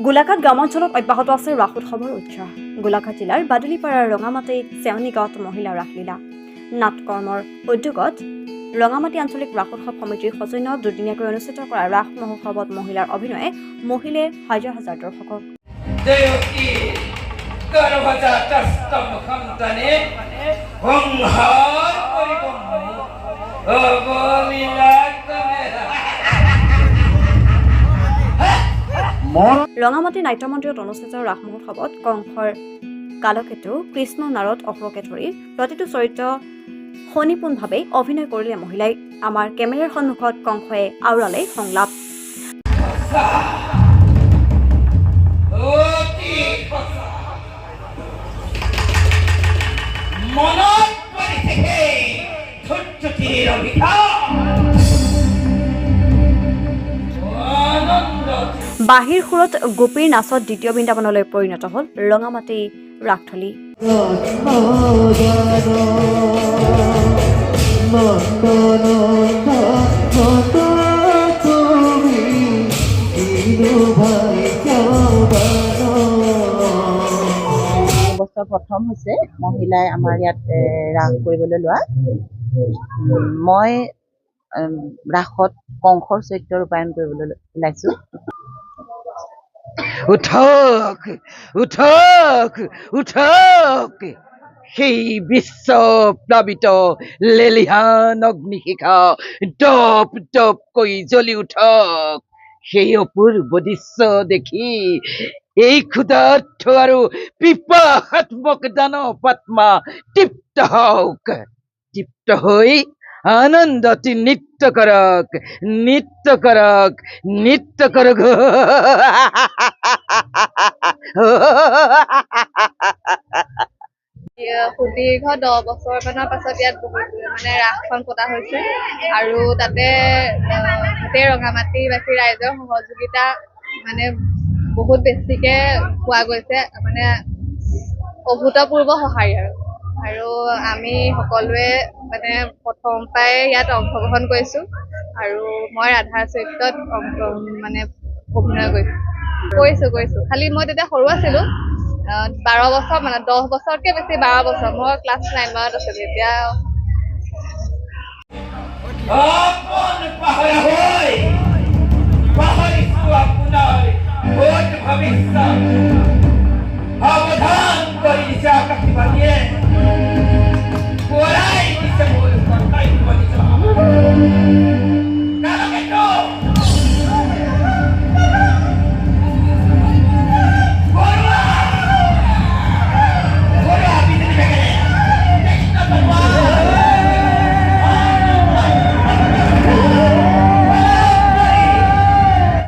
গোলাঘাট গ্ৰামাঞ্চলত অব্যাহত আছে ৰাস উৎসৱৰ উৎসাহ। গোলাঘাট জিলাৰ বাদুলিপাৰাৰ ৰঙামাটি চেৱনী গাঁৱত মহিলা ৰাসলীলা নাটকৰ্মৰ উদ্যোগত ৰঙামাটি আঞ্চলিক ৰাস উৎসৱ সমিতিৰ সৌজন্যত দুদিনীয়াকৈ অনুষ্ঠিত কৰা ৰাস মহোৎসৱত মহিলাৰ অভিনয়ে মহিলে হাজাৰ হাজাৰ দৰ্শকক ৰঙামাটি নাট্য মন্দিৰত অনুষ্ঠিত ৰাস মহোৎসৱত কংসৰ কালকেতু কৃষ্ণ নাৰদ অশোকে ধৰি প্ৰতিটো চৰিত্ৰ সনিপুণভাৱে অভিনয় কৰিলে মহিলাই। আমাৰ কেমেৰাৰ সন্মুখত কংসই আওৰালে সংলাপ। বাঁহীৰ সুৰত গোপীৰ নাচত দ্বিতীয় বৃন্দাবনলৈ পৰিণত হ'ল ৰঙামাটি ৰাসথলী। বছৰ প্ৰথম হৈছে মহিলাই আমাৰ ইয়াত ৰাস কৰিবলৈ লোৱা। মই ৰাসত কংসৰ চৰিত্ৰ ৰূপায়ণ কৰিবলৈ ওলাইছো। উঠক উঠক উঠক, সেই বিশ্ব প্লাবিত লেলিহান অগ্নিশিখা দপ দপ কৰি জ্বলি উঠক। সেই অপূৰ্ব দৃশ্য দেখি এই ক্ষুধাৰ্থ আৰু পিপাসাত্মক দানৱ আত্মা তৃপ্ত হওক। তৃপ্ত হৈ আনন্দত নৃত্য কৰক, নৃত্য কৰক, নৃত্য কৰক। সুদীৰ্ঘ 10 বছৰমানৰ পাছত ইয়াত বহুত ৰাসখন পতা হৈছে আৰু তাতে গোটেই ৰঙামাটিবাসী ৰাইজৰ সহযোগিতা বহুত বেছিকে পোৱা গৈছে, অভূতপূৰ্ব সঁহাৰি আৰু আমি সকলোৱে প্ৰথম পৰাই ইয়াত অংশগ্ৰহণ কৰিছো আৰু মই ৰাধাৰ চৰিত্ৰত অভিনয় কৰিছো। খালি মই তেতিয়া সৰু আছিলো, 12 বছৰ 10 বছৰতকে বেছি 12 বছৰ, মই ক্লাছ 9 মানত আছিলো এতিয়া। ভৱিষ্যত